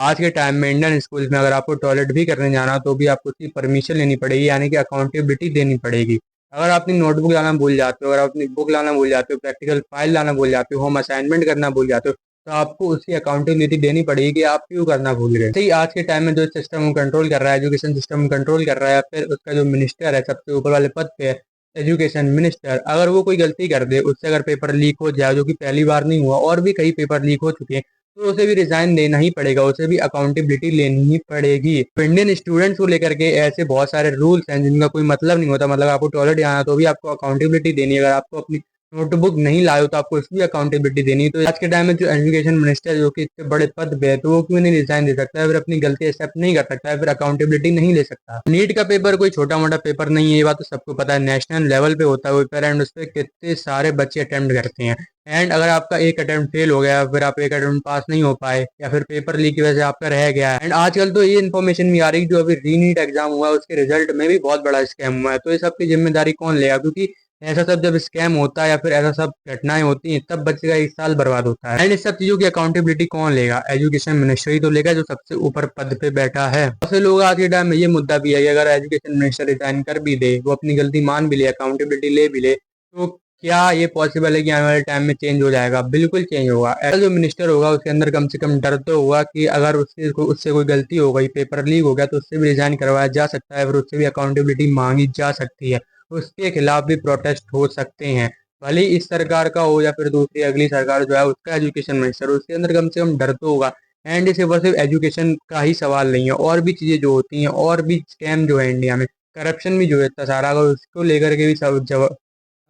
आज के टाइम में इंडियन स्कूल में अगर आपको टॉयलेट भी करने जाना तो भी आपको उसकी परमिशन लेनी पड़ेगी, यानी कि अकाउंटेबिलिटी देनी पड़ेगी। अगर आप अपनी नोटबुक लाना भूल जाते हो, अगर आप अपनी बुक लाना भूल जाते हो, प्रैक्टिकल फाइल लाना भूल जाते हो, होम असाइनमेंट करना भूल जाते हो, तो आपको उसकी अकाउंटेबिलिटी देनी पड़ेगी कि आप क्यों करना भूल गए। तो आज के टाइम में जो सिस्टम कंट्रोल कर रहा है, एजुकेशन सिस्टम कंट्रोल कर रहा है, फिर उसका जो मिनिस्टर है सबसे ऊपर वाले पद पे है, एजुकेशन मिनिस्टर, अगर वो कोई गलती कर दे, उससे अगर पेपर लीक हो जाए, जो कि पहली बार नहीं हुआ और भी कई पेपर लीक हो चुके हैं, तो उसे भी रिजाइन देना ही पड़ेगा, उसे भी अकाउंटेबिलिटी लेनी ही पड़ेगी। तो इंडियन स्टूडेंट्स को लेकर के ऐसे बहुत सारे रूल्स हैं जिनका कोई मतलब नहीं होता। मतलब आपको टॉयलेट जाना तो भी आपको अकाउंटेबिलिटी देनी है, अगर आपको अपनी नोटबुक नहीं लाए हो तो आपको उसकी अकाउंटेबिलिटी देनी है। तो आज के टाइम में जो एजुकेशन मिनिस्टर जो कि इतने बड़े पद पे है, तो वो क्यों नहीं रिजाइन दे सकता है, फिर अपनी गलती एक्सेप्ट नहीं कर सकता है, फिर अकाउंटेबिलिटी नहीं ले सकता। नीट का पेपर कोई छोटा मोटा पेपर नहीं है, ये बात तो सबको पता है, नेशनल लेवल पे होता है वो पेपर, एंड उस पर कितने सारे बच्चे अटेम्प्ट करते हैं। एंड अगर आपका एक अटेम्प्ट फेल हो गया, फिर आप एक अटेम्प्ट पास नहीं हो पाए, या फिर पेपर लीक की वजह से आपका रह गया। एंड आजकल तो ये इन्फॉर्मेशन भी आ रही है, जो अभी रीनीट एग्जाम हुआ है उसके रिजल्ट में भी बहुत बड़ा स्कैम हुआ है। तो ये सब की जिम्मेदारी कौन लेगा, क्योंकि ऐसा सब जब स्कैम होता है या फिर ऐसा सब घटनाएं होती हैं, तब बच्चे का एक साल बर्बाद होता है। एंड इस सब चीजों की अकाउंटेबिलिटी कौन लेगा, एजुकेशन मिनिस्टर ही तो लेगा, जो सबसे ऊपर पद पे बैठा है। बहुत से लोग आज के टाइम में ये मुद्दा भी है कि अगर एजुकेशन मिनिस्टर रिजाइन कर भी दे, वो अपनी गलती मान भी ले, अकाउंटेबिलिटी ले भी ले, तो क्या ये पॉसिबल है कि आने वाले टाइम में चेंज हो जाएगा? बिल्कुल चेंज होगा। ऐसा जो मिनिस्टर होगा उसके अंदर कम से कम डर तो होगा कि अगर उससे कोई गलती हो गई, पेपर लीक हो गया, तो उससे भी रिजाइन करवाया जा सकता है, फिर उससे भी अकाउंटेबिलिटी मांगी जा सकती है, उसके खिलाफ भी प्रोटेस्ट हो सकते हैं। भले ही इस सरकार का हो या फिर दूसरी अगली सरकार जो है उसका एजुकेशन मिनिस्टर, उसके अंदर कम से कम डर तो होगा। एंड इसे बस सिर्फ एजुकेशन का ही सवाल नहीं है, और भी चीजें जो होती हैं, और भी स्कैम जो है इंडिया में, करप्शन भी जो है इतना सारा, अगर उसको लेकर के भी सब जवाब,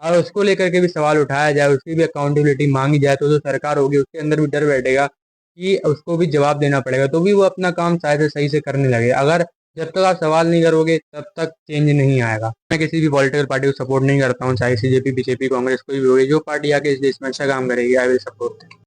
और उसको लेकर के भी सवाल उठाया जाए, उसकी भी अकाउंटेबिलिटी मांगी जाए, तो जो सरकार होगी उसके अंदर भी डर बैठेगा कि उसको भी जवाब देना पड़ेगा, तो भी वो अपना काम शायद से सही से करने लगे। अगर जब तक आप सवाल नहीं करोगे तब तक चेंज नहीं आएगा। मैं किसी भी पॉलिटिकल पार्टी को सपोर्ट नहीं करता हूँ, चाहे सीजेपी बीजेपी कांग्रेस कोई भी होगी, जो पार्टी आके इस देश में अच्छा काम करेगी आई विल सपोर्ट।